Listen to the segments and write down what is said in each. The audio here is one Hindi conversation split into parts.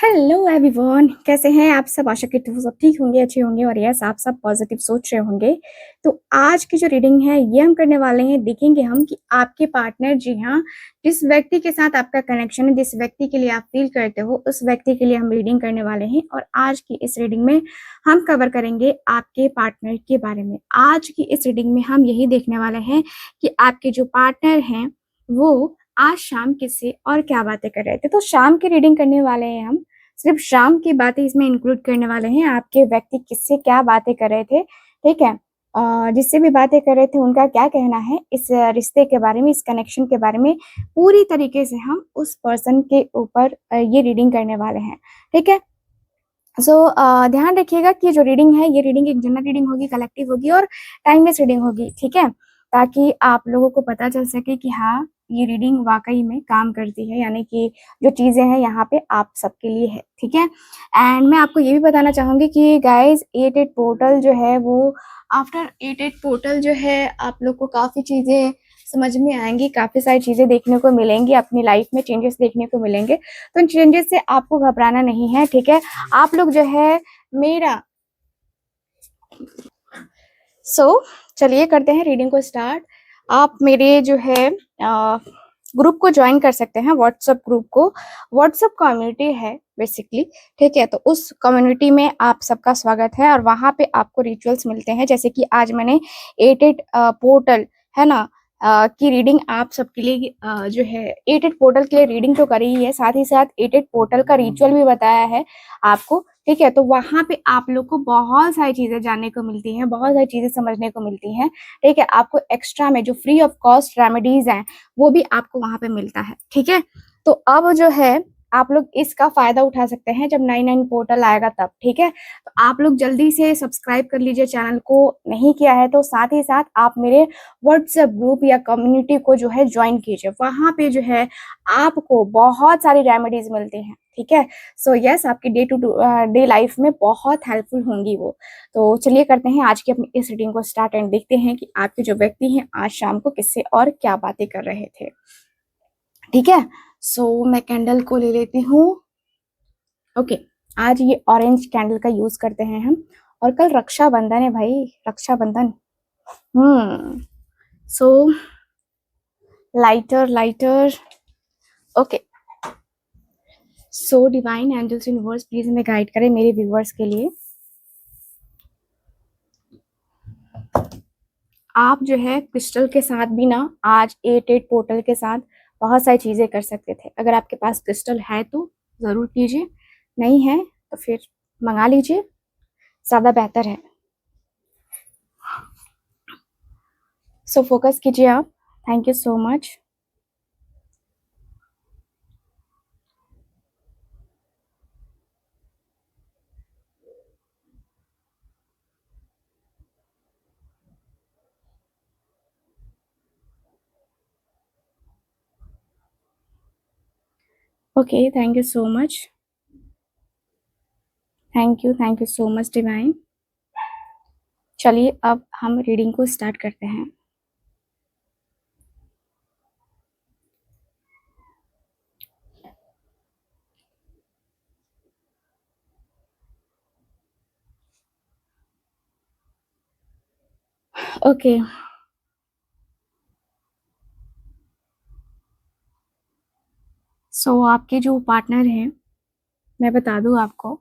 हेलो एवरीवन, कैसे हैं आप सब। आशा करती हूँ सब ठीक होंगे, अच्छे होंगे और यस आप सब पॉजिटिव सोच रहे होंगे। तो आज की जो रीडिंग है ये हम करने वाले हैं, देखेंगे हम कि आपके पार्टनर, जी हाँ, जिस व्यक्ति के साथ आपका कनेक्शन है, जिस व्यक्ति के लिए आप फील करते हो, उस व्यक्ति के लिए हम रीडिंग करने वाले हैं। और आज की इस रीडिंग में हम कवर करेंगे आपके पार्टनर के बारे में। आज की इस रीडिंग में हम यही देखने वाले हैं कि आपके जो पार्टनर हैं वो आज शाम किससे और क्या बातें कर रहे थे। तो शाम की रीडिंग करने वाले हैं हम, सिर्फ शाम की बातें इसमें इंक्लूड करने वाले हैं। आपके व्यक्ति किससे क्या बातें कर रहे थे, ठीक है, जिससे भी बातें कर रहे थे उनका क्या कहना है इस रिश्ते के बारे में, इस कनेक्शन के बारे में, पूरी तरीके से हम उस पर्सन के ऊपर ये रीडिंग करने वाले हैं, ठीक है। सो ध्यान रखिएगा कि जो रीडिंग है ये रीडिंग एक जनरल रीडिंग होगी, कलेक्टिव होगी और टाइमलेस रीडिंग होगी, ठीक है, ताकि आप लोगों को पता चल सके कि हाँ ये रीडिंग वाकई में काम करती है, यानी कि जो चीजें हैं यहाँ पे आप सबके लिए है, ठीक है। एंड मैं आपको ये भी बताना चाहूंगी कि गाइज 88 पोर्टल जो है वो, आफ्टर 88 पोर्टल जो है आप लोग को काफी चीजें समझ में आएंगी, काफी सारी चीजें देखने को मिलेंगी, अपनी लाइफ में चेंजेस देखने को मिलेंगे। तो इन चेंजेस से आपको घबराना नहीं है, ठीक है। आप लोग जो है मेरा चलिए करते हैं रीडिंग को स्टार्ट। आप मेरे जो है ग्रुप को ज्वाइन कर सकते हैं, व्हाट्सएप ग्रुप को। व्हाट्सएप कम्युनिटी है बेसिकली, ठीक है। तो उस कम्युनिटी में आप सबका स्वागत है और वहां पे आपको रिचुअल्स मिलते हैं, जैसे कि आज मैंने 88 पोर्टल है ना की रीडिंग आप सबके लिए जो है 88 पोर्टल के लिए रीडिंग तो करी ही है, साथ ही साथ 88 पोर्टल का रिचुअल भी बताया है आपको, ठीक है। तो वहां पे आप लोग को बहुत सारी चीजें जानने को मिलती हैं, बहुत सारी चीजें समझने को मिलती हैं, ठीक है। आपको एक्स्ट्रा में जो फ्री ऑफ कॉस्ट रेमेडीज हैं वो भी आपको वहां पे मिलता है, ठीक है। तो अब जो है आप लोग इसका फायदा उठा सकते हैं जब 99 पोर्टल आएगा तब, ठीक है। तो आप लोग जल्दी से सब्सक्राइब कर लीजिए चैनल को, नहीं किया है तो साथ ही साथ आप मेरे व्हाट्सएप ग्रुप या कम्युनिटी को जो है ज्वाइन कीजिए। वहां पे जो है आपको बहुत सारी रेमेडीज मिलती हैं, ठीक है। सो यस आपकी डे टू डे लाइफ में बहुत हेल्पफुल होंगी वो। तो चलिए करते हैं आज की अपनी इस रीडिंग को स्टार्ट एंड देखते हैं कि आपके जो व्यक्ति हैं आज शाम को किससे और क्या बातें कर रहे थे, ठीक है। सो मैं कैंडल को ले लेती हूँ। ओके, आज ये ऑरेंज कैंडल का यूज करते हैं हम, और कल रक्षाबंधन है भाई, Rakshabandhan. So lighter lighter, okay. So divine angels universe please हमें गाइड करें मेरे व्यूवर्स के लिए। आप जो है क्रिस्टल के साथ भी ना आज 88 पोर्टल के साथ बहुत सारी चीजें कर सकते थे। अगर आपके पास क्रिस्टल है तो जरूर कीजिए, नहीं है तो फिर मंगा लीजिए, ज्यादा बेहतर है। सो फोकस कीजिए आप। Thank you so much. Okay, thank you so much, thank you so much divine. चलिए अब हम रीडिंग को स्टार्ट करते हैं। ओके, सो आपके जो पार्टनर हैं, मैं बता दूं आपको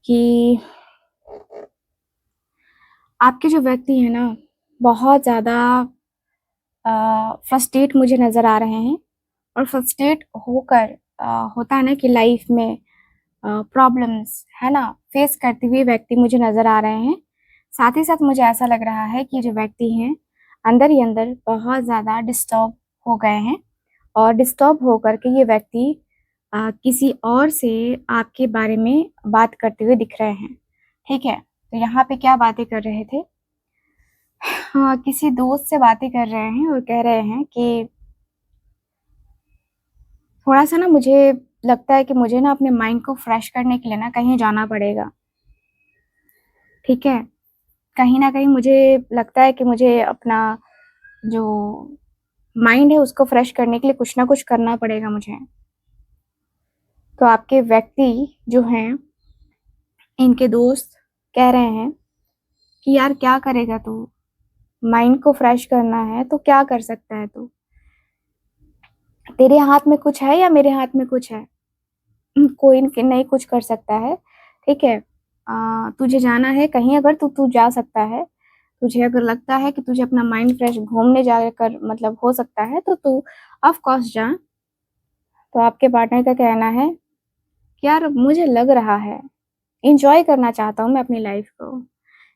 कि आपके जो व्यक्ति हैं ना बहुत ज़्यादा फ्रस्ट्रेट मुझे नज़र आ रहे हैं। और फ्रस्ट्रेट होकर होता है ना कि लाइफ में प्रॉब्लम्स है ना फेस करते हुए व्यक्ति मुझे नज़र आ रहे हैं। साथ ही साथ मुझे ऐसा लग रहा है कि जो व्यक्ति हैं अंदर ही अंदर बहुत ज़्यादा डिस्टर्ब हो गए हैं, और डिस्टर्ब होकर के ये व्यक्ति किसी और से आपके बारे में बात करते हुए दिख रहे हैं, ठीक है। तो यहाँ पे क्या बातें कर रहे थे, हाँ किसी दोस्त से बातें कर रहे हैं और कह रहे हैं कि थोड़ा सा ना मुझे लगता है कि मुझे ना अपने माइंड को फ्रेश करने के लिए ना कहीं जाना पड़ेगा, ठीक है। कहीं ना कहीं मुझे लगता है कि मुझे अपना जो माइंड है उसको फ्रेश करने के लिए कुछ ना कुछ करना पड़ेगा मुझे। तो आपके व्यक्ति जो हैं, इनके दोस्त कह रहे हैं कि यार क्या करेगा तू, माइंड को फ्रेश करना है तो क्या कर सकता है तू, तेरे हाथ में कुछ है या मेरे हाथ में कुछ है? कोई नहीं कुछ कर सकता है, ठीक है। तुझे जाना है कहीं, अगर तू तू जा सकता है, तुझे अगर लगता है कि तुझे अपना माइंड फ्रेश घूमने जाकर मतलब हो सकता है तो तू ऑफ कोर्स जा। तो आपके पार्टनर का कहना है कि यार मुझे लग रहा है, एंजॉय करना चाहता हूँ मैं अपनी लाइफ को,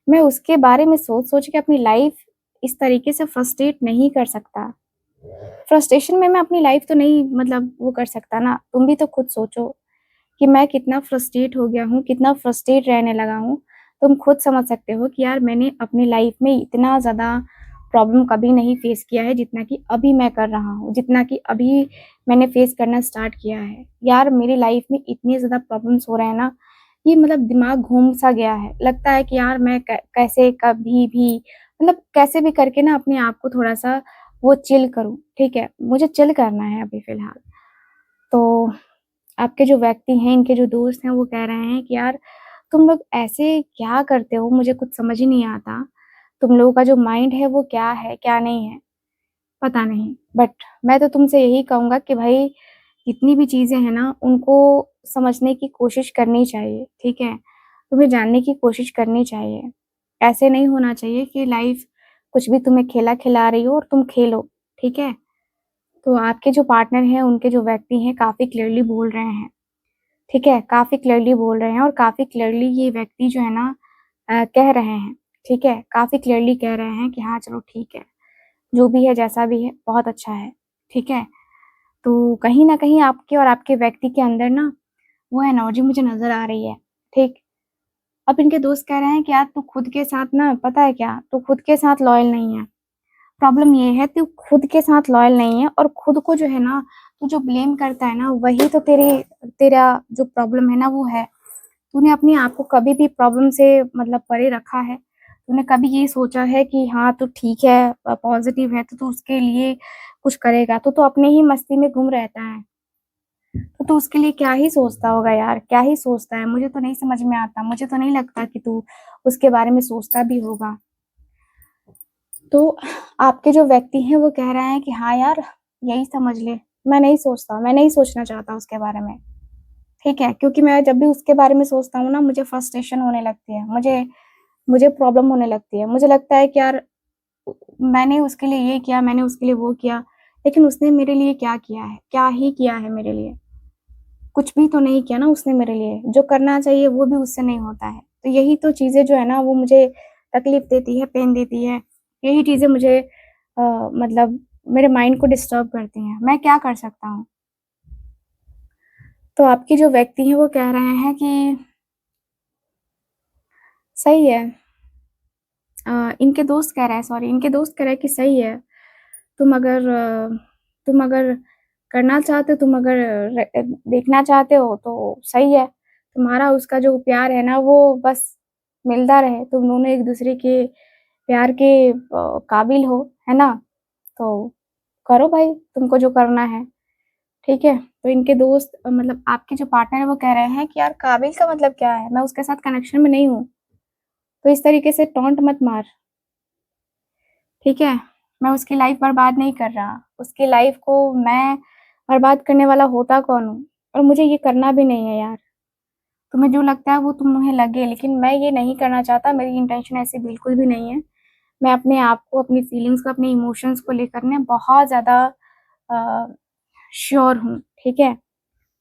मैं उसके बारे में सोच सोच के अपनी लाइफ इस तरीके से फ्रस्ट्रेट नहीं कर सकता। फ्रस्ट्रेशन में मैं अपनी लाइफ तो नहीं मतलब वो कर सकता ना, तुम भी तो खुद सोचो कि मैं कितना फ्रस्ट्रेट हो गया हूँ, कितना फ्रस्ट्रेट रहने लगा हूँ। तुम खुद समझ सकते हो कि यार मैंने अपनी लाइफ में इतना ज़्यादा प्रॉब्लम कभी नहीं फेस किया है जितना कि अभी मैं कर रहा हूँ, जितना कि अभी मैंने फेस करना स्टार्ट किया है। यार मेरी लाइफ में इतनी ज़्यादा प्रॉब्लम्स हो रहे हैं ना, ये मतलब दिमाग घूम सा गया है। लगता है कि यार मैं कैसे कभी भी मतलब कैसे भी करके ना अपने आप को थोड़ा-सा वो चिल करूँ, ठीक है? मुझे चिल करना है अभी फ़िलहाल। तो आपके जो व्यक्ति हैं, इनके जो दोस्त हैं, वो कह रहे हैं कि यार तुम लोग ऐसे क्या करते हो, मुझे कुछ समझ ही नहीं आता। तुम लोगों का जो माइंड है वो क्या है, क्या नहीं है, पता नहीं। बट मैं तो तुमसे यही कहूँगा कि भाई जितनी भी चीज़ें हैं ना, उनको समझने की कोशिश करनी चाहिए, ठीक है? तुम्हें जानने की कोशिश करनी चाहिए। ऐसे नहीं होना चाहिए कि लाइफ़ कुछ भी तुम्हें खेला खिला रही हो और तुम खेलो, ठीक है? तो आपके जो पार्टनर हैं, उनके जो व्यक्ति हैं, काफ़ी क्लियरली बोल रहे हैं। ठीक है? काफ़ी क्लियरली बोल रहे हैं और काफ़ी क्लियरली ये व्यक्ति जो है ना कह रहे हैं, ठीक है? काफ़ी क्लियरली कह रहे हैं कि हाँ, चलो ठीक है, जो भी है, जैसा भी है, बहुत अच्छा है, ठीक है? तो कहीं न कहीं आपके और आपके व्यक्ति के अंदर ना वो एनर्जी मुझे नज़र आ रही है, ठीक? अब इनके दोस्त कह रहे हैं कि यार तू खुद के साथ ना पता है क्या, तू खुद के साथ लॉयल नहीं है। प्रॉब्लम ये है तू खुद के साथ लॉयल नहीं है और खुद को जो है ना, तू जो ब्लेम करता है ना, वही तो तेरा जो प्रॉब्लम है ना, वो है। तूने अपने आप को कभी भी प्रॉब्लम से मतलब परे रखा है? तूने कभी ये सोचा है कि हाँ, तू ठीक है पॉज़िटिव है तो तू उसके लिए कुछ करेगा? तू तो अपने ही मस्ती में गुम रहता है। तो तू उसके लिए क्या ही सोचता होगा यार, क्या ही सोचता है? मुझे तो नहीं समझ में आता, मुझे तो नहीं लगता कि तू उसके बारे में सोचता भी होगा। तो आपके जो व्यक्ति हैं वो कह रहे हैं कि हाँ यार, यही समझ ले, मैं नहीं सोचता, मैं नहीं सोचना चाहता उसके बारे में। ठीक है? क्योंकि मैं जब भी उसके बारे में सोचता हूँ ना, मुझे फ्रस्ट्रेशन होने लगती है, मुझे मुझे प्रॉब्लम होने लगती है। मुझे लगता है कि यार मैंने उसके लिए ये किया, मैंने उसके लिए वो किया, लेकिन उसने मेरे लिए क्या किया है? क्या ही किया है मेरे लिए? कुछ भी तो नहीं किया ना उसने मेरे लिए, जो करना चाहिए वो भी उससे नहीं होता है। तो यही तो चीज़ें जो है ना वो मुझे तकलीफ़ देती है, पेन देती है। यही चीज़ें मुझे मतलब मेरे माइंड को डिस्टर्ब करती हैं। मैं क्या कर सकता हूँ? तो आपके जो व्यक्ति हैं वो कह रहे हैं कि सही है। इनके दोस्त कह रहे हैं सॉरी इनके दोस्त कह रहे हैं कि सही है। तुम अगर करना चाहते हो, तुम अगर देखना चाहते हो तो सही है। तुम्हारा उसका जो प्यार है ना वो बस मिलता रहे, तुम दोनों एक-दूसरे के प्यार के काबिल हो, है ना? तो करो भाई तुमको जो करना है, ठीक है? तो इनके दोस्त मतलब आपके जो पार्टनर है वो कह रहे हैं कि यार काबिल का मतलब क्या है? मैं उसके साथ कनेक्शन में नहीं हूँ। तो इस तरीके से टॉन्ट मत मार। ठीक है? मैं उसकी लाइफ़ बर्बाद नहीं कर रहा, उसकी लाइफ़ को मैं बर्बाद करने वाला होता कौन हूँ? और मुझे ये करना भी नहीं है यार। तुम्हें जो लगता है वो तुम्हें लगे, लेकिन मैं ये नहीं करना चाहता, मेरी इंटेंशन ऐसी बिल्कुल भी नहीं है। मैं अपने आप को, अपनी फीलिंग्स को, अपने इमोशंस को लेकर ना बहुत ज़्यादा अ, श्योर हूँ, ठीक है?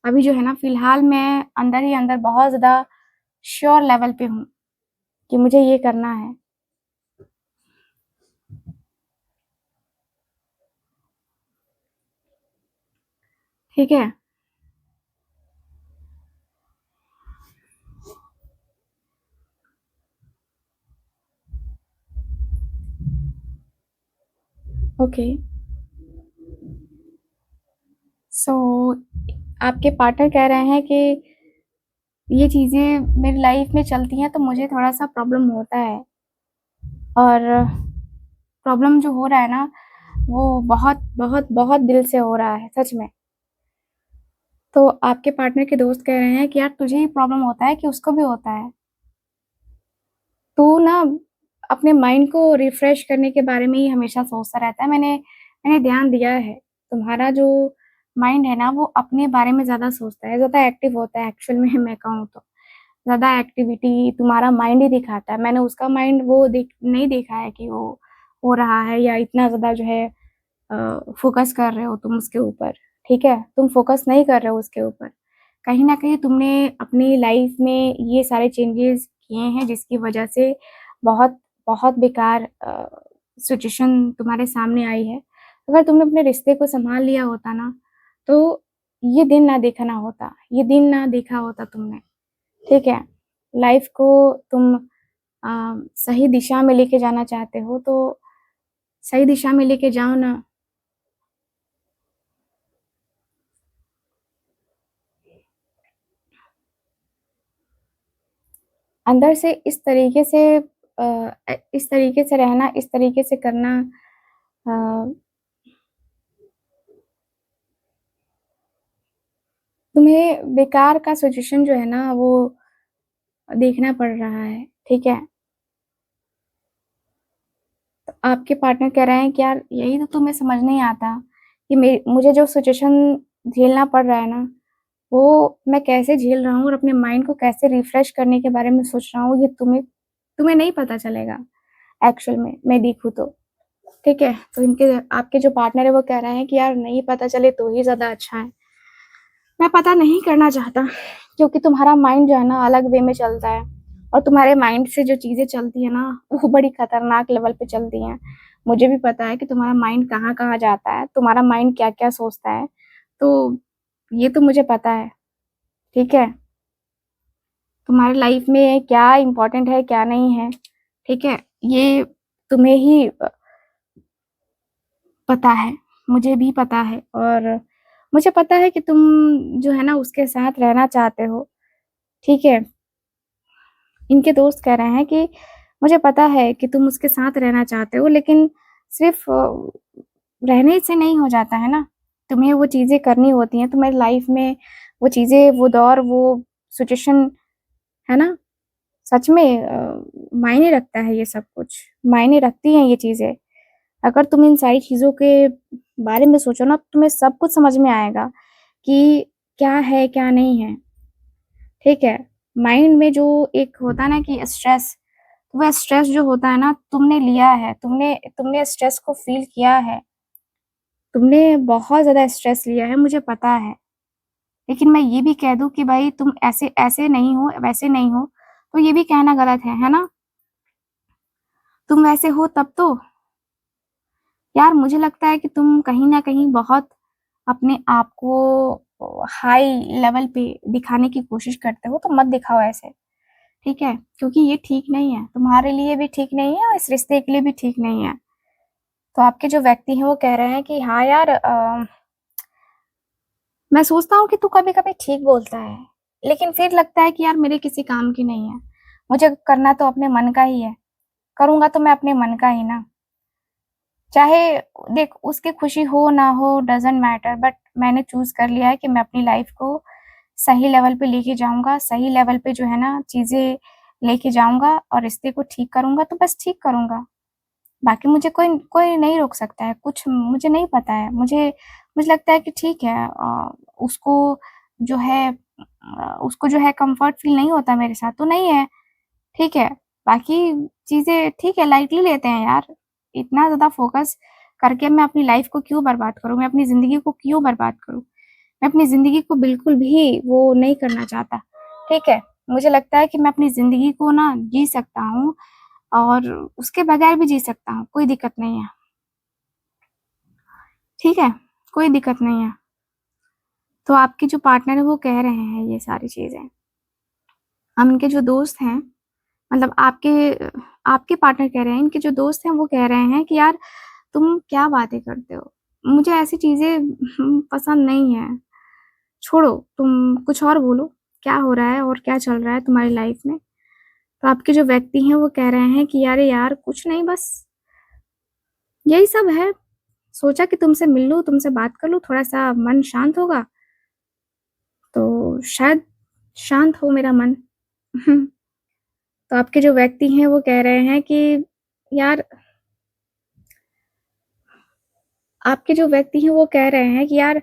अभी जो है ना फ़िलहाल मैं अंदर ही अंदर बहुत ज़्यादा श्योर लेवल पे हूँ कि मुझे ये करना है, ठीक है? ओके। सो आपके पार्टनर कह रहे हैं कि ये चीज़ें मेरी लाइफ़ में चलती हैं तो मुझे थोड़ा-सा प्रॉब्लम होता है और प्रॉब्लम जो हो रहा है ना, वो बहुत, बहुत, बहुत दिल से हो रहा है, सच में। तो आपके पार्टनर के दोस्त कह रहे हैं कि यार तुझे ही प्रॉब्लम होता है कि उसको भी होता है। तू ना अपने माइंड को रिफ्रेश करने के बारे में ही हमेशा सोचता रहता है। मैंने ध्यान दिया है, तुम्हारा जो माइंड है ना वो अपने बारे में ज़्यादा सोचता है, ज़्यादा एक्टिव होता है एक्चुअल में मैं कहूँ तो। ज़्यादा एक्टिविटी तुम्हारा माइंड ही दिखाता है। मैंने उसका माइंड वो नहीं देखा है कि वो हो रहा है या इतना ज़्यादा जो है फ़ोकस कर रहे हो तुम उसके ऊपर, ठीक है? तुम फ़ोकस नहीं कर रहे हो उसके ऊपर। कहीं न कहीं तुमने अपनी लाइफ़ में ये सारे चेंजेज़ किए हैं जिसकी वजह से बहुत बहुत बेकार सिचुएशन तुम्हारे सामने आई है। अगर तुमने अपने रिश्ते को सँभाल लिया होता ना, तो ये दिन ना देखना होता, ये दिन ना देखा होता तुमने, ठीक है? लाइफ़ को तुम सही दिशा में लेके जाना चाहते हो तो सही दिशा में लेके जाओ ना। अंदर से इस तरीके से रहना, इस तरीके से करना अ, तुम्हें बेकार का सिचुएशन जो है ना वो देखना पड़ रहा है, ठीक है? तो आपके पार्टनर कह रहे हैं कि यार यही तो तुम्हें समझ नहीं आता कि मुझे जो सिचुएशन झेलना पड़ रहा है ना, वो मैं कैसे झेल रहा हूँ और अपने माइंड को कैसे रिफ्रेश करने के बारे में सोच रहा हूँ, ये तुम्हें तुम्हें नहीं पता चलेगा एक्चुअल में, मैं देखूँ तो। ठीक है? तो इनके आपके जो पार्टनर है वो कह रहे हैं कि यार नहीं पता चले तो ही ज़्यादा अच्छा है। मैं पता नहीं करना चाहता क्योंकि तुम्हारा माइंड जो है ना अलग वे में चलता है और तुम्हारे माइंड से जो चीज़ें चलती है ना वो बड़ी खतरनाक लेवल पे चलती हैं। मुझे भी पता है कि तुम्हारा माइंड कहाँ-कहाँ जाता है, तुम्हारा माइंड क्या-क्या सोचता है। तो ये तो मुझे पता है, ठीक है? तुम्हारी लाइफ में क्या इम्पोर्टेंट है, क्या नहीं है, ठीक है? ये तुम्हें ही पता है, मुझे भी पता है और मुझे पता है कि तुम जो है ना उसके साथ रहना चाहते हो, ठीक है? इनके दोस्त कह रहे हैं कि मुझे पता है कि तुम उसके साथ रहना चाहते हो लेकिन सिर्फ़ रहने से नहीं हो जाता है ना, तुम्हें वो चीज़ें करनी होती हैं, तुम्हारी लाइफ में वो चीज़ें, वो दौर, वो सिचुएशन, है ना? सच में मायने रखता है ये सब कुछ, मायने रखती हैं ये चीज़ें। अगर तुम इन सारी चीज़ों के बारे में सोचो ना, तो तुम्हें सब कुछ समझ में आएगा कि क्या है, क्या नहीं है, ठीक है? माइंड में जो एक होता है ना कि स्ट्रेस, वह स्ट्रेस जो होता है ना, तुमने लिया है, तुमने तुमने स्ट्रेस को फ़ील किया है, तुमने बहुत ज़्यादा स्ट्रेस लिया है, मुझे पता है। लेकिन मैं ये भी कह दूँ कि भाई तुम ऐसे ऐसे नहीं हो, वैसे नहीं हो, तो ये भी कहना गलत है ना? तुम वैसे हो तब तो यार मुझे लगता है कि तुम कहीं न कहीं बहुत अपने आप को हाई लेवल पे दिखाने की कोशिश करते हो, तो मत दिखाओ ऐसे, ठीक है? क्योंकि ये ठीक नहीं है, तुम्हारे लिए भी ठीक नहीं है और इस रिश्ते के लिए भी ठीक नहीं है। तो आपके जो व्यक्ति हैं वो कह रहे हैं कि हाँ यार मैं सोचता हूँ कि तू कभी-कभी ठीक बोलता है, लेकिन फिर लगता है कि यार मेरे किसी काम की नहीं है। मुझे करना तो अपने मन का ही है, करूँगा तो मैं अपने मन का ही ना। चाहे देख उसकी खुशी हो ना हो डज़न्ट मैटर बट मैंने चूज़ कर लिया है कि मैं अपनी लाइफ़ को सही लेवल पे लेके जाऊँगा, सही लेवल पे जो है ना चीज़ें लेके जाऊँगा और रिश्ते को ठीक करूँगा तो बस ठीक करूँगा। बाकी मुझे कोई कोई नहीं रोक सकता है, कुछ मुझे नहीं पता है। मुझे लगता है कि ठीक है उसको जो है उसको जो है कम्फ़र्ट फ़ील नहीं होता मेरे साथ तो नहीं है, ठीक है। बाकी चीज़ें ठीक है लाइटली लेते हैं यार। इतना ज़्यादा फ़ोकस करके मैं अपनी लाइफ़ को क्यों बर्बाद करूँ? मैं अपनी ज़िंदगी को क्यों बर्बाद करूँ? मैं अपनी ज़िंदगी को बिल्कुल भी वो नहीं करना चाहता, ठीक है। मुझे लगता है कि मैं अपनी ज़िंदगी को ना जी सकता हूँ और उसके बगैर भी जी सकता हूँ, कोई दिक्कत नहीं है, ठीक है? कोई दिक्कत नहीं है। तो आपके जो पार्टनर हैं वो कह रहे हैं ये सारी चीज़ें। हम इनके जो दोस्त हैं मतलब आपके पार्टनर कह रहे हैं, इनके जो दोस्त हैं वो कह रहे हैं कि यार तुम क्या बातें करते हो? मुझे ऐसी चीज़ें पसंद नहीं है। छोड़ो, तुम कुछ और बोलो, क्या हो रहा है और क्या चल रहा है तुम्हारी लाइफ़ में? तो आपके जो व्यक्ति हैं वो कह रहे हैं कि अरे यार कुछ नहीं बस यही सब है। सोचा कि तुमसे मिल लूँ, तुमसे बात कर लूँ, थोड़ा-सा मन शांत होगा। शायद शांत हो मेरा मन। तो आपके जो व्यक्ति हैं वो कह रहे हैं कि यार आपके जो व्यक्ति हैं वो कह रहे हैं कि यार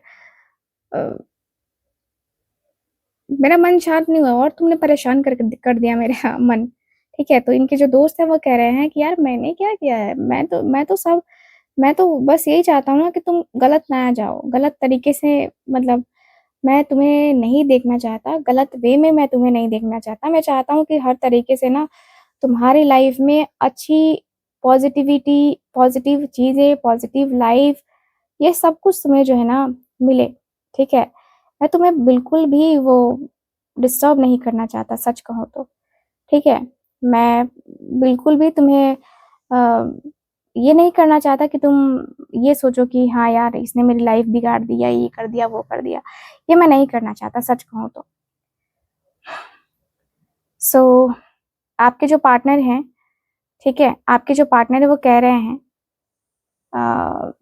मेरा मन शांत नहीं हुआ और तुमने परेशान कर दिया मेरा मन। ठीक है, तो इनके जो दोस्त हैं वो कह रहे हैं कि यार मैंने क्या किया है? मैं तो बस यही चाहता हूँ ना कि तुम गलत ना जाओ, गलत तरीके से मतलब मैं तुम्हें नहीं देखना चाहता, गलत वे में मैं तुम्हें नहीं देखना चाहता। मैं चाहता हूँ कि हर तरीके से ना तुम्हारी लाइफ में अच्छी पॉज़िटिविटी, पॉज़िटिव चीज़ें, पॉज़िटिव लाइफ़ ये सब कुछ तुम्हें जो है ना मिले, ठीक है? मैं तुम्हें बिल्कुल भी वो डिस्टर्ब नहीं करना चाहता सच कहूँ तो, ठीक है? मैं बिल्कुल भी तुम्हें ये नहीं करना चाहता कि तुम ये सोचो कि हाँ यार इसने मेरी लाइफ़ बिगाड़ दी या ये कर दिया, वो कर दिया। ये मैं नहीं करना चाहता सच कहूँ तो। सो आपके जो पार्टनर हैं, ठीक है? आपके जो पार्टनर हैं वो कह रहे हैं अ,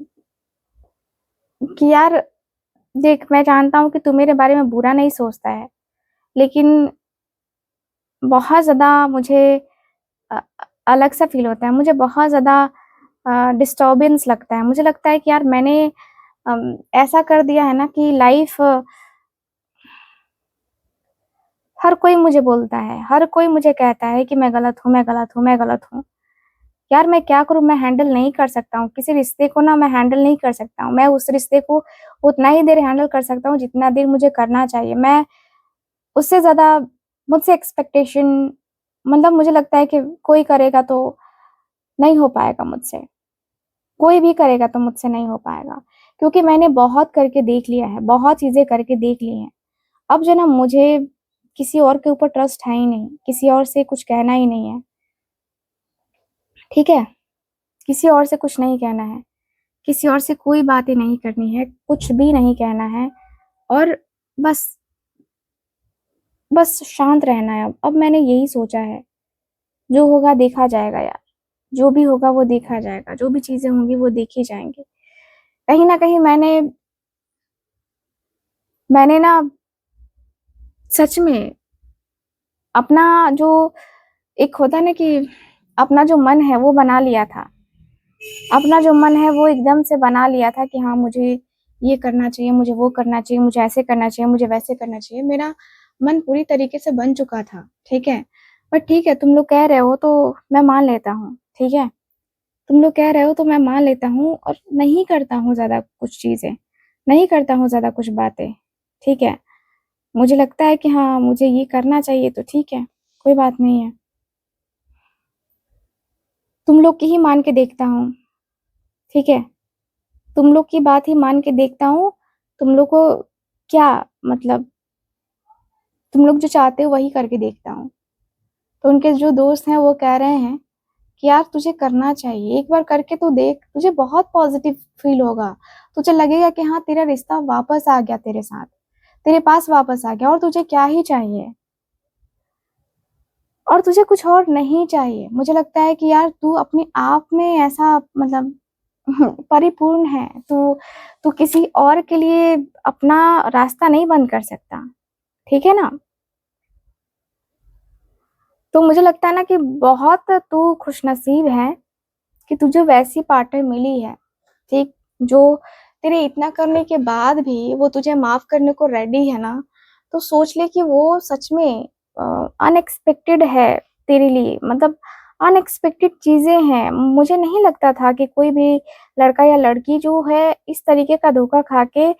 कि यार देख मैं जानता हूँ कि तू मेरे बारे में बुरा नहीं सोचता है, लेकिन बहुत ज़्यादा मुझे अ, अलग-सा फ़ील होता है। मुझे बहुत ज़्यादा डिस्टर्बेंस लगता है। मुझे लगता है कि यार मैंने ऐसा कर दिया है ना कि लाइफ़ हर कोई मुझे बोलता है, हर कोई मुझे कहता है कि मैं गलत हूँ, मैं गलत हूँ, मैं गलत हूँ। यार मैं क्या करूँ? मैं हैंडल नहीं कर सकता हूँ। किसी रिश्ते को ना मैं हैंडल नहीं कर सकता हूँ। मैं उस रिश्ते को उतना ही देर हैंडल कर सकता हूँ जितना देर मुझे करना चाहिए। मैं उससे ज़्यादा मुझसे एक्सपेक्टेशन मतलब मुझे लगता है कि कोई करेगा तो नहीं हो पाएगा मुझसे। कोई भी करेगा तो मुझसे नहीं हो पाएगा। क्योंकि मैंने बहुत करके देख लिया है, बहुत चीज़ें करके देख ली हैं। अब जो ना मुझे किसी और के ऊपर ट्रस्ट है ही नहीं, किसी और से कुछ कहना ही नहीं है, ठीक है? किसी और से कुछ नहीं कहना है, किसी और से कोई बातें नहीं करनी है, कुछ भी नहीं कहना है और बस बस शांत रहना है अब। अब मैंने यही सोचा है, जो होगा देखा जाएगा यार, जो भी होगा वो देखा जाएगा, जो भी चीज़ें होंगी वो देखी जाएँगी। कहीं न कहीं मैंने ना सच में अपना जो एक होता है ना कि अपना जो मन है वो बना लिया था। अपना जो मन है वो एकदम से बना लिया था कि हाँ, मुझे ये करना चाहिए, मुझे वो करना चाहिए, मुझे ऐसे करना चाहिए, मुझे वैसे करना चाहिए। मेरा मन पूरी तरीके से बन चुका था, ठीक है? बट ठीक है, तुम लोग कह रहे हो तो मैं मान लेता हूँ, ठीक है? तुम लोग कह रहे हो तो मैं मान लेता हूँ और नहीं करता हूँ ज़्यादा कुछ चीज़ें, नहीं करता हूँ ज़्यादा कुछ बातें, ठीक है? मुझे लगता है कि हाँ, मुझे ये करना चाहिए तो ठीक है, कोई बात नहीं है। तुम लोग की ही मान के देखता हूँ, ठीक है? तुम लोग की बात ही मान के देखता हूँ, तुम लोग को क्या मतलब तुम लोग जो चाहते हो वही करके देखता हूँ। तो उनके जो दोस्त हैं वो कह रहे हैं कि यार तुझे करना चाहिए, एक बार करके तो देख, तुझे बहुत पॉज़िटिव फ़ील होगा। तुझे लगेगा कि हाँ, तेरा रिश्ता वापस आ गया तेरे साथ, तेरे पास वापस आ गया और तुझे क्या ही चाहिए? और तुझे कुछ और नहीं चाहिए। मुझे लगता है कि यार तू अपने आप में ऐसा मतलब परिपूर्ण है। तू तू किसी और के लिए अपना रास्ता नहीं बंद कर सकता, ठीक है ना? तो मुझे लगता है ना कि बहुत तू खुशनसीब है कि तुझे वैसी पार्टनर मिली है, ठीक? जो तेरे इतना करने के बाद भी वो तुझे माफ़ करने को रेडी है ना, तो सोच ले कि वो सच में अनएक्सपेक्टेड है तेरे लिए मतलब अनएक्सपेक्टेड चीज़ें हैं। मुझे नहीं लगता था कि कोई भी लड़का या लड़की जो है इस तरीके का धोखा खा के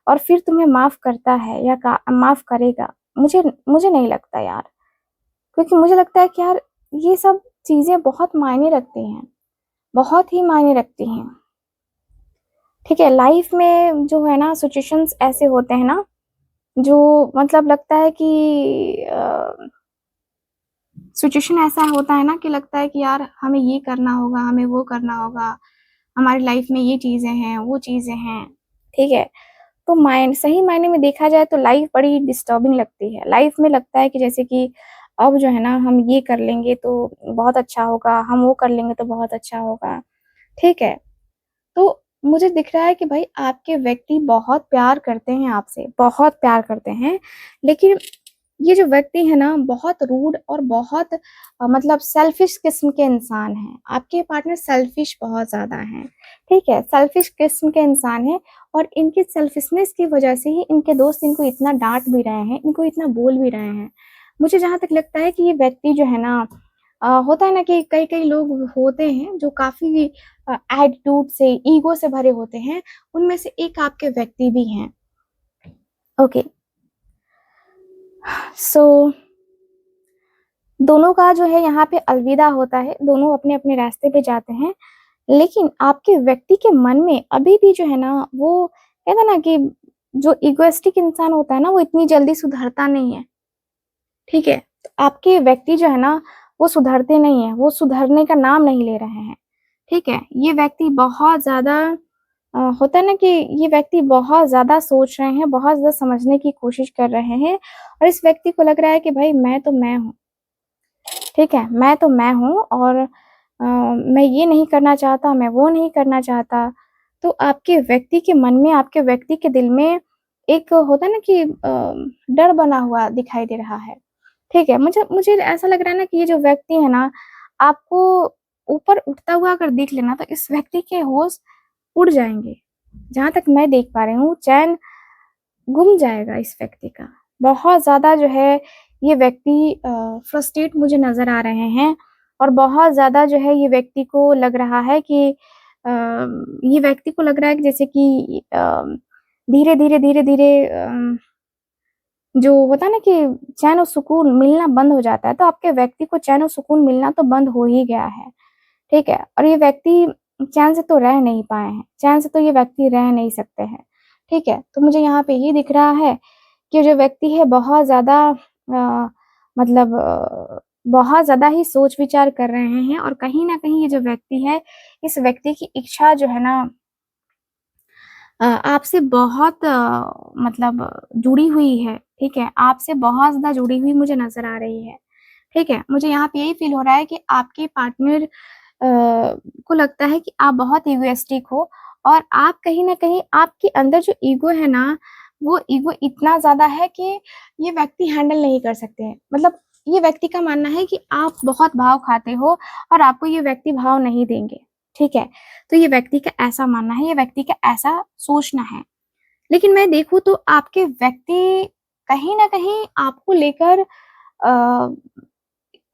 और फिर तुम्हें माफ़ करता है या का माफ़ करेगा। मुझे मुझे नहीं लगता यार, क्योंकि मुझे लगता है कि यार ये सब चीज़ें बहुत मायने रखती हैं, बहुत ही मायने रखती हैं। ठीक है, लाइफ़ में जो है ना सिचुएशंस ऐसे होते हैं ना, जो मतलब लगता है कि सिचुएशन ऐसा होता है ना कि लगता है कि यार हमें ये करना होगा, हमें वो करना होगा, हमारी लाइफ़ में ये चीज़ें हैं, वो चीज़ें हैं, ठीक है? तो सही मायने में देखा जाए तो लाइफ़ बड़ी डिस्टर्बिंग लगती है। लाइफ़ में लगता है कि जैसे कि अब जो है ना हम ये कर लेंगे तो बहुत अच्छा होगा, हम वो कर लेंगे तो बहुत अच्छा होगा, ठीक है? तो मुझे दिख रहा है कि भाई आपके व्यक्ति बहुत प्यार करते हैं आपसे, बहुत प्यार करते हैं, लेकिन ये जो व्यक्ति है ना बहुत रूड और बहुत मतलब सेल्फिश किस्म के इंसान हैं। आपके पार्टनर सेल्फिश बहुत ज़्यादा हैं, ठीक है? सेल्फिश किस्म के इंसान हैं और इनकी सेल्फिशनेस की वजह से ही इनके दोस्त इनको इतना डाँट भी रहे हैं, इनको इतना बोल भी रहे हैं। मुझे जहाँ तक लगता है कि ये व्यक्ति जो है ना होता है ना कि कई-कई लोग होते हैं जो काफ़ी एटीट्यूड से, ईगो से भरे होते हैं, उनमें से एक आपके व्यक्ति भी हैं। ओके, सो दोनों का जो है यहाँ पे अलविदा होता है, दोनों अपने-अपने रास्ते पे जाते हैं, लेकिन आपके व्यक्ति के मन में अभी भी जो है ना वो कहते हैं ना कि जो इगोइस्टिक इंसान होता है ना वो इतनी जल्दी सुधरता नहीं है, ठीक है? तो आपके व्यक्ति जो है ना वो सुधरते नहीं हैं, वो सुधरने का नाम नहीं ले रहे हैं, ठीक है? ये व्यक्ति बहुत ज़्यादा होता है ना कि ये व्यक्ति बहुत ज़्यादा सोच रहे हैं, बहुत ज़्यादा समझने की कोशिश कर रहे हैं और इस व्यक्ति को लग रहा है कि भाई मैं तो मैं हूँ। ठीक है, मैं तो मैं हूँ और मैं ये नहीं करना चाहता, मैं वो नहीं करना चाहता। तो आपके व्यक्ति के मन में, आपके व्यक्ति के दिल में एक होता है ना कि डर बना हुआ दिखाई दे रहा है, ठीक है? मुझे मुझे ऐसा लग रहा है ना कि ये जो व्यक्ति है ना, आपको ऊपर उठता हुआ अगर देख ले ना, तो इस व्यक्ति के होश उड़ जाएँगे। जहाँ तक मैं देख पा रही हूँ, चैन गुम जाएगा इस व्यक्ति का। बहुत ज़्यादा जो है ये व्यक्ति फ्रस्ट्रेट मुझे नज़र आ रहे हैं और बहुत ज़्यादा जो है ये व्यक्ति को लग रहा है कि ये व्यक्ति को लग रहा है कि जैसे कि धीरे-धीरे, धीरे-धीरे जो होता है ना कि चैन और सुकून मिलना बंद हो जाता है, तो आपके व्यक्ति को चैन और सुकून मिलना तो बंद हो ही गया है, ठीक है? और ये व्यक्ति चैन से तो रह नहीं पाए हैं, चैन से तो ये व्यक्ति रह नहीं सकते हैं, ठीक है? तो मुझे यहाँ पे ये दिख रहा है कि जो व्यक्ति है बहुत ज़्यादा मतलब बहुत ज़्यादा ही सोच-विचार कर रहे हैं और कहीं न कहीं ये जो व्यक्ति है, इस व्यक्ति की इच्छा जो है ना आपसे बहुत मतलब जुड़ी हुई है, ठीक है? आपसे बहुत ज़्यादा जुड़ी हुई मुझे नज़र आ रही है, ठीक है? मुझे यहाँ पे यही फ़ील हो रहा है कि आपके पार्टनर को लगता है कि आप बहुत इगोइस्टिक हो और आप कहीं न कहीं आपके अंदर जो ईगो है ना, वो ईगो इतना ज़्यादा है कि ये व्यक्ति हैंडल नहीं कर सकते हैं। मतलब ये व्यक्ति का मानना है कि आप बहुत भाव खाते हो और आपको ये व्यक्ति भाव नहीं देंगे, ठीक है? तो ये व्यक्ति का ऐसा मानना है, ये व्यक्ति का ऐसा सोचना है। लेकिन मैं देखूँ तो आपके व्यक्ति कहीं न कहीं आपको लेकर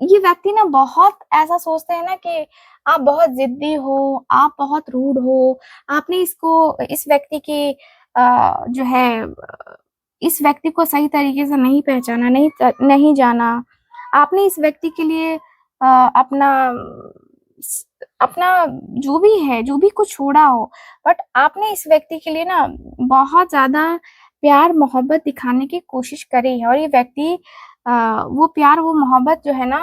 ये व्यक्ति ना बहुत ऐसा सोचते हैं ना कि आप बहुत ज़िद्दी हो, आप बहुत रूड हो, आपने इसको इस व्यक्ति की जो है इस व्यक्ति को सही तरीके से नहीं पहचाना, नहीं जाना। आपने इस व्यक्ति के लिए अपना अपना जो भी है, जो भी कुछ छोड़ा हो, बट आपने इस व्यक्ति के लिए ना बहुत ज़्यादा प्यार-मोहब्बत दिखाने की कोशिश करी है और ये व्यक्ति वो प्यार, वो मोहब्बत जो है ना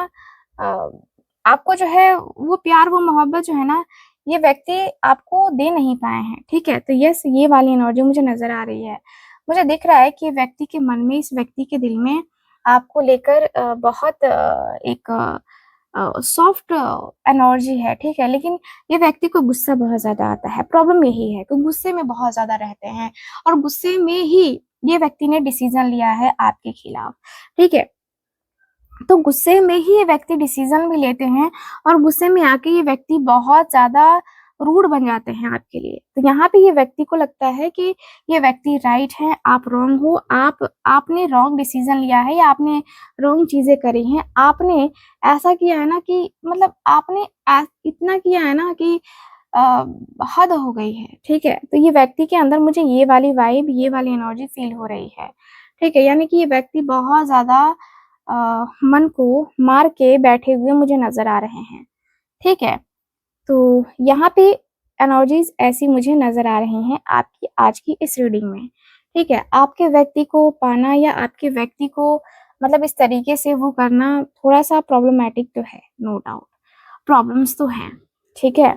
अ, आपको जो है वो प्यार, वो मोहब्बत जो है ना, ये व्यक्ति आपको दे नहीं पाए हैं, ठीक है? तो यस, ये वाली एनर्जी मुझे नज़र आ रही है। मुझे दिख रहा है कि व्यक्ति के मन में, इस व्यक्ति के दिल में आपको लेकर बहुत एक सॉफ्ट एनर्जी है, ठीक है? लेकिन ये व्यक्ति को गुस्सा बहुत ज़्यादा आता है, प्रॉब्लम यही है कि गुस्से में बहुत ज़्यादा रहते हैं और गुस्से में ही ये व्यक्ति ने डिसीज़न लिया है आपके खिलाफ, ठीक है? तो गुस्से में ही ये व्यक्ति डिसीज़न भी लेते हैं और गुस्से में आके ये व्यक्ति बहुत ज़्यादा रूड बन जाते हैं आपके लिए। तो यहाँ पे ये व्यक्ति को लगता है कि ये व्यक्ति राइट है, आप रॉन्ग हो, आपने रॉन्ग डिसीज़न लिया है या आपने रॉन्ग चीज़ें करी हैं। आपने ऐसा किया है ना कि मतलब आपने इतना किया है ना कि अ, हद हो गई है, ठीक है? तो ये व्यक्ति के अंदर मुझे ये वाली वाइब, ये वाली एनर्जी फ़ील हो रही है, ठीक है? यानी कि ये व्यक्ति बहुत ज़्यादा अ, मन को मार के बैठे हुए मुझे नज़र आ रहे हैं, ठीक है? तो यहाँ पे एनर्जीज़ ऐसी मुझे नज़र आ रही हैं आपकी आज की इस रीडिंग में, ठीक है? आपके व्यक्ति को पाना या आपके व्यक्ति को मतलब इस तरीके से वो करना थोड़ा-सा प्रॉब्लमैटिक तो है, नो डाउट, प्रॉब्लम्स तो हैं, ठीक है?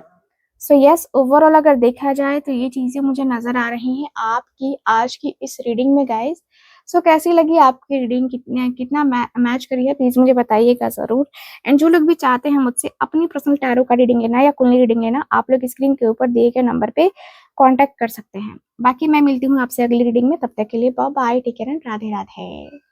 सो यस, ओवरऑल अगर देखा जाए तो ये चीज़ें मुझे नज़र आ रही हैं आपकी आज की इस रीडिंग में गाइज़। सो कैसी लगी आपकी रीडिंग, कितना मैच करी है, प्लीज मुझे बताइएगा जरूर। एंड जो लोग भी चाहते हैं मुझसे अपनी पर्सनल टैरो का रीडिंग लेना या कुंडली रीडिंग लेना, आप लोग स्क्रीन के ऊपर दिए गए नंबर पे कांटेक्ट कर सकते हैं। बाकी मैं मिलती हूँ आपसे अगली रीडिंग में, तब तक के लिए bye bye, take care and Radhe Radhe.